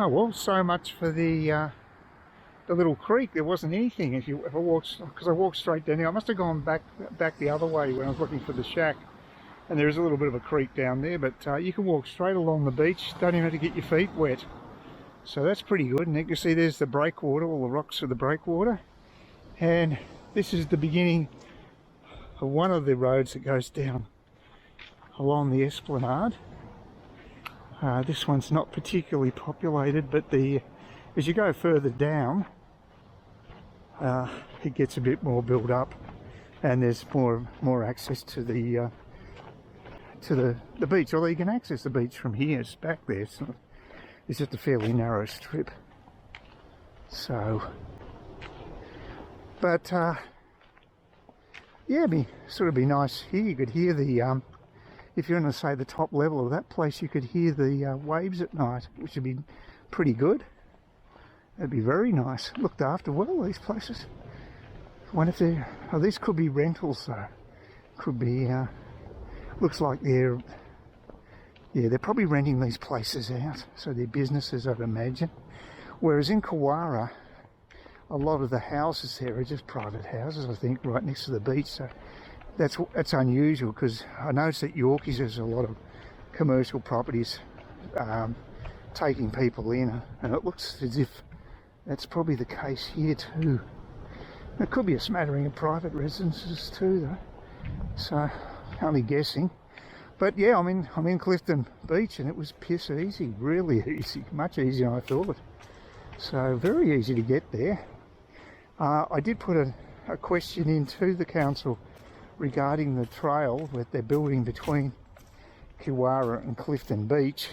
Oh well, so much for the little creek. There wasn't anything if I walked, because I walked straight down here. I must have gone back the other way when I was looking for the shack. And there is a little bit of a creek down there, but you can walk straight along the beach. Don't even have to get your feet wet. So that's pretty good. And you can see there's the breakwater, all the rocks of the breakwater. And this is the beginning of one of the roads that goes down along the esplanade. This one's not particularly populated, but as you go further down, it gets a bit more built up, and there's more access to the beach. Although you can access the beach from here, it's back there. It's just a fairly narrow strip. So, but yeah, it'd be nice here. You could hear the if you're on, say, the top level of that place, you could hear the waves at night, which would be pretty good. That'd be very nice. Looked after well, these places. I wonder if these could be rentals though. Could be, looks like they're probably renting these places out. So they're businesses, I'd imagine. Whereas in Kewarra, a lot of the houses there are just private houses, I think, right next to the beach. So that's unusual, because I noticed that Yorkies, there's a lot of commercial properties taking people in, and it looks as if that's probably the case here too. There could be a smattering of private residences too though, so only guessing. But yeah, I'm in Clifton Beach, and it was piss easy, really easy, much easier than I thought. So very easy to get there. I did put a question into the council regarding the trail that they're building between Kewarra and Clifton Beach,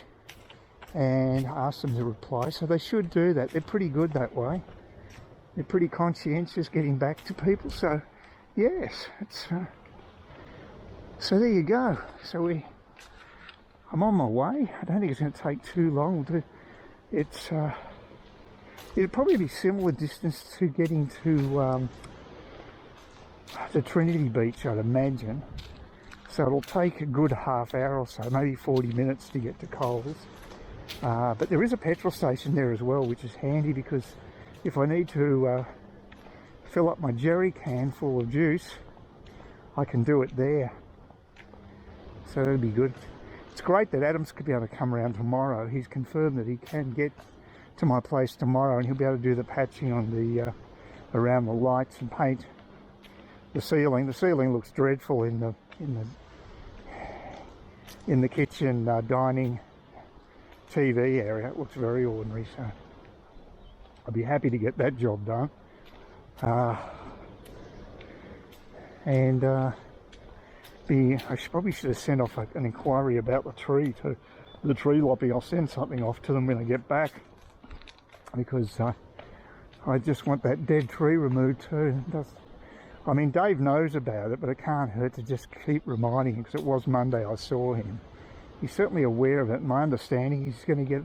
and asked them to reply. So they should do that. They're pretty good that way. They're pretty conscientious getting back to people. So yes, it's so there you go. So I'm on my way. I don't think it's going to take too long. It'd probably be similar distance to getting to the Trinity Beach, I'd imagine. So it'll take a good half hour or so, maybe 40 minutes to get to Coles. But there is a petrol station there as well, which is handy, because if I need to fill up my jerry can full of juice, I can do it there. So that'll be good. It's great that Adams could be able to come around tomorrow. He's confirmed that he can get to my place tomorrow, and he'll be able to do the patching on the around the lights and paint the ceiling. The ceiling looks dreadful in the kitchen dining TV area. It looks very ordinary, so I'd be happy to get that job done. I probably should have sent off an inquiry about the tree to the tree lobby. I'll send something off to them when I get back, because I just want that dead tree removed too. I mean, Dave knows about it, but it can't hurt to just keep reminding him, because it was Monday I saw him. He's certainly aware of it. My understanding, he's going to get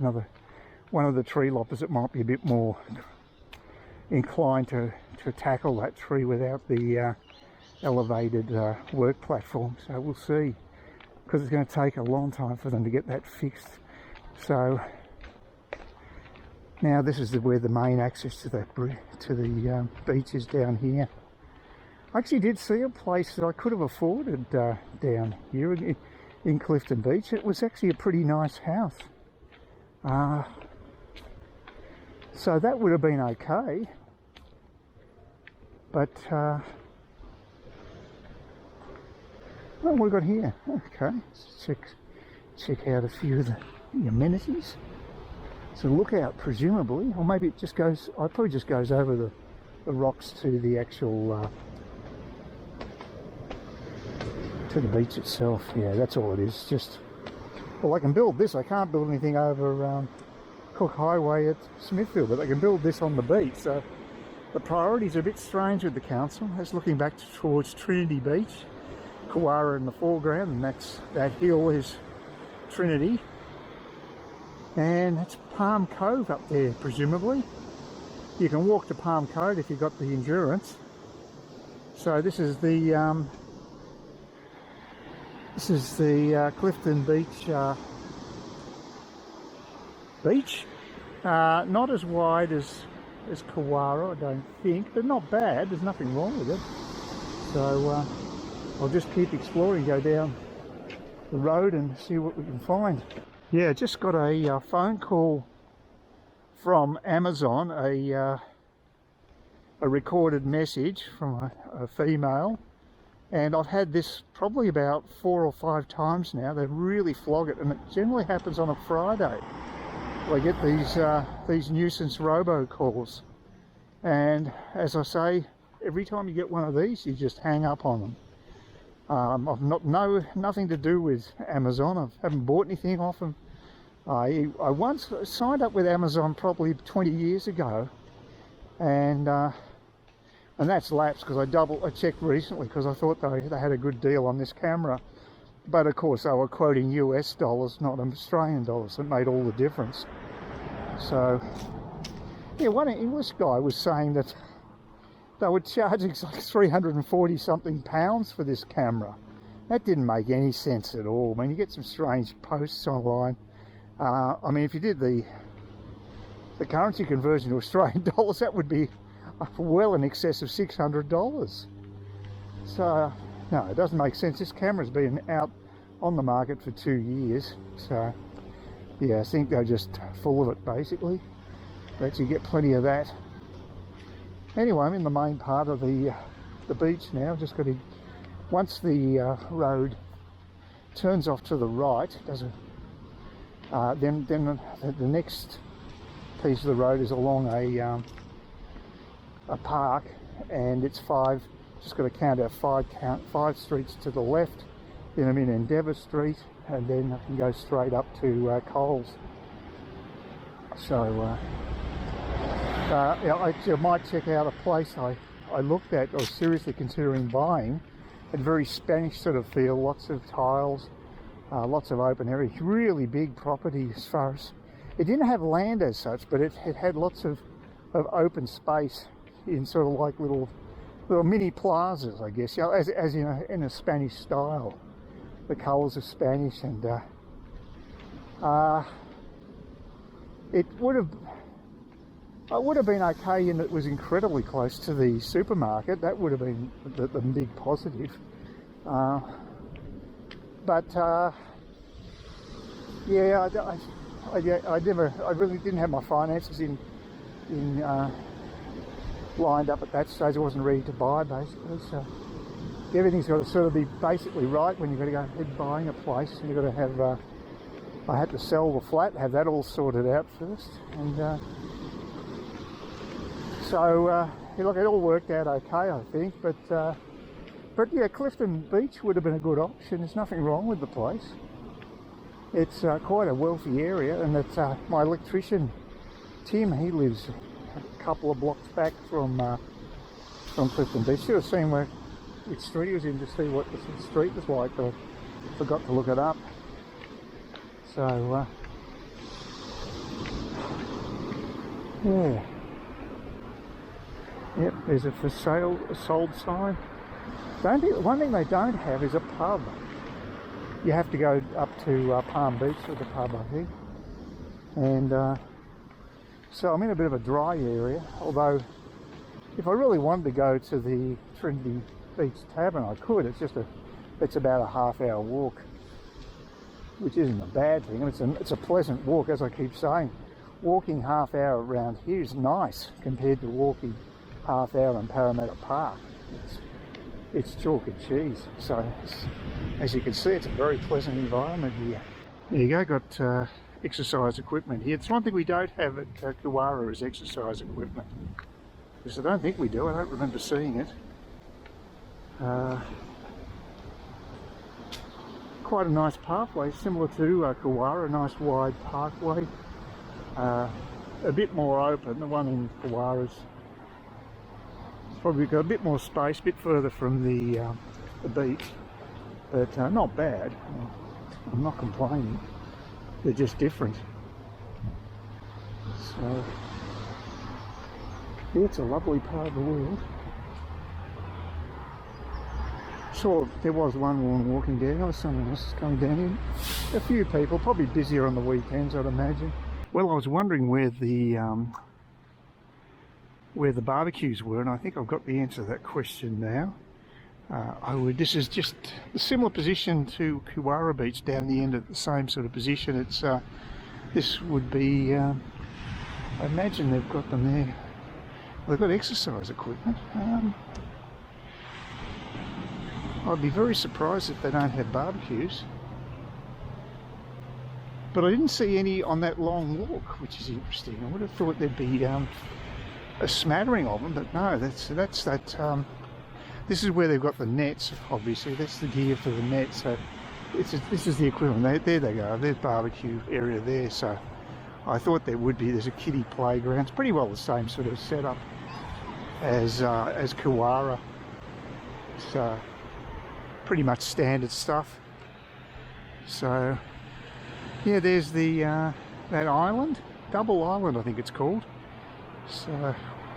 one of the tree loppers that might be a bit more inclined to tackle that tree without the elevated work platform. So we'll see, because it's going to take a long time for them to get that fixed. So now this is where the main access to the beach is, down here. I actually did see a place that I could have afforded down here in Clifton Beach. It was actually a pretty nice house. So that would have been okay. But, what have we got here? Okay, let's check out a few of the amenities. It's a lookout, presumably, or maybe it just goes, it probably just goes over the rocks to the actual, to the beach itself. Yeah, that's all it is. Just, well, I can build this. I can't build anything over Cook Highway at Smithfield, but I can build this on the beach. So the priorities are a bit strange with the council. That's looking back towards Trinity Beach, Kewarra in the foreground, and that hill is Trinity, and that's Palm Cove up there, presumably. You can walk to Palm Cove if you've got the endurance. So this is the Clifton Beach beach. Not as wide as Kewarra, I don't think, but not bad. There's nothing wrong with it. So I'll just keep exploring, go down the road and see what we can find. Yeah, just got a phone call from Amazon, a recorded message from a female, and I've had this probably about 4 or 5 times now. They really flog it, and it generally happens on a Friday. I get these nuisance robocalls, and as I say, every time you get one of these, you just hang up on them. I've nothing to do with Amazon. I haven't bought anything off them. I once signed up with Amazon probably 20 years ago, and that's lapsed because I checked recently because I thought they had a good deal on this camera, but of course they were quoting US dollars, not Australian dollars. It made all the difference. So yeah, one English guy was saying that they were charging like 340 something pounds for this camera. That didn't make any sense at all. I mean, you get some strange posts online. I mean, if you did the currency conversion to Australian dollars, that would be well in excess of $600. So no, it doesn't make sense. This camera's been out on the market for 2 years. So yeah, I think they're just full of it basically. But you get plenty of that. Anyway, I'm in the main part of the beach now. Just got to, once the road turns off to the right, then the next piece of the road is along a park, and it's just got to count out five streets to the left. Then I'm in Endeavour Street, and then I can go straight up to Coles. So yeah, I might check out a place I looked at, I was seriously considering buying. It had very Spanish sort of feel, lots of tiles, lots of open areas, really big property as far as, it didn't have land as such, but it had lots of open space in sort of like little mini plazas, I guess, you know, as in a Spanish style. The colours are Spanish, and it would have been okay in that it was incredibly close to the supermarket. That would have been the big positive. But yeah, I really didn't have my finances in lined up at that stage. I wasn't ready to buy basically. So everything's got to sort of be basically right when you've got to go ahead buying a place. You've got to have. I had to sell the flat, have that all sorted out first, and so look, it all worked out okay, I think. But yeah, Clifton Beach would have been a good option. There's nothing wrong with the place. It's quite a wealthy area, and it's my electrician Tim. He lives a couple of blocks back from Clifton Beach. Should have seen which street he was in to see what the street was like, but I forgot to look it up. So yeah. Yep, there's a for sale, sold sign. One thing they don't have is a pub. You have to go up to Palm Beach for the pub, I think. And so I'm in a bit of a dry area, although if I really wanted to go to the Trinity Beach Tavern, I could. It's about a half-hour walk, which isn't a bad thing. It's a pleasant walk, as I keep saying. Walking half hour around here is nice compared to walking half hour in Parramatta Park. It's chalk and cheese. So as you can see, it's a very pleasant environment here. There you go, got exercise equipment here. It's one thing we don't have at Kewarra is exercise equipment. Because I don't think we do, I don't remember seeing it. Quite a nice pathway, similar to Kewarra, a nice wide parkway. A bit more open. The one in Kewarra's probably got a bit more space, a bit further from the beach, but not bad. I'm not complaining. They're just different. So yeah, it's a lovely part of the world. Saw there was one woman walking down, or someone else coming down in. A few people, probably busier on the weekends, I'd imagine. Well, I was wondering where the barbecues were, and I think I've got the answer to that question now. This is just a similar position to Kewarra Beach, down the end of the same sort of position. It's this would be, I imagine they've got them there. They've got exercise equipment. I'd be very surprised if they don't have barbecues. But I didn't see any on that long walk, which is interesting. I would have thought there'd be a smattering of them, but no, that's that. This is where they've got the nets, obviously. That's the gear for the net, so this is the equivalent. There they go, there's barbecue area there, so I thought there would be. There's a kiddie playground. It's pretty well the same sort of setup as Kewarra. It's pretty much standard stuff. So yeah, there's the that island, double island I think it's called. So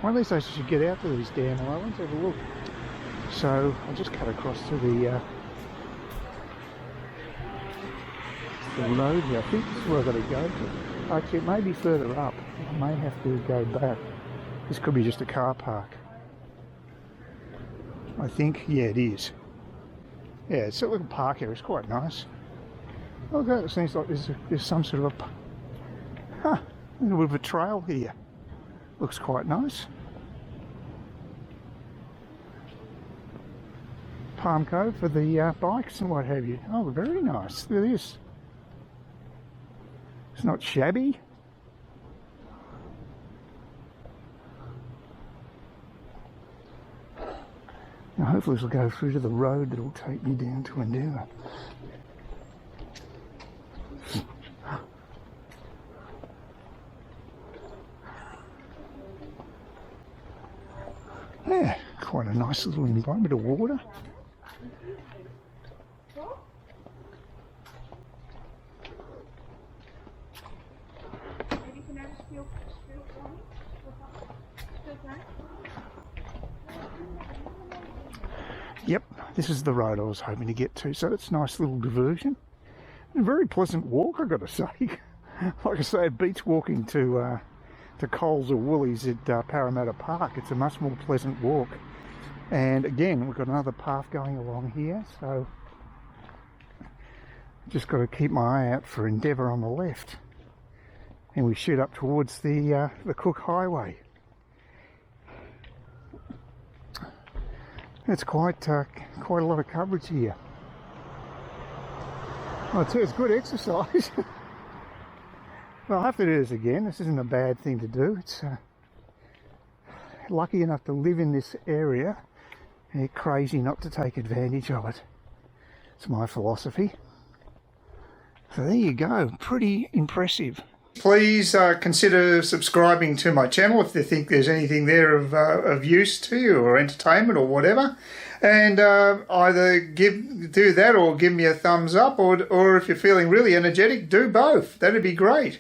one of these days you should get out to these damn islands, have a look. So I'll just cut across to the road here. I think this is where I've got to go to. Actually, it may be further up. I may have to go back. This could be just a car park. I think, yeah, it is. Yeah, it's a little park area. It's quite nice. Look, it seems like there's some sort of a little bit of a trail here. Looks quite nice. Palm Cove for the bikes and what have you. Oh, very nice. Look at this. It's not shabby. Now hopefully this will go through to the road that will take me down to Endeavour. Yeah, quite a nice little environment of water. Yep, this is the road I was hoping to get to, so it's a nice little diversion. A very pleasant walk, I've got to say. Like I say, it beats walking to Coles or Woolies at Parramatta Park. It's a much more pleasant walk. And again, we've got another path going along here, so just got to keep my eye out for Endeavour on the left. And we shoot up towards the Cook Highway. It's quite a lot of coverage here. Well, it's good exercise. Well, I'll have to do this again. This isn't a bad thing to do. It's lucky enough to live in this area and crazy not to take advantage of it. It's my philosophy. So there you go. Pretty impressive. Please consider subscribing to my channel if you think there's anything there of use to you or entertainment or whatever. And either do that or give me a thumbs up, or if you're feeling really energetic, do both. That'd be great.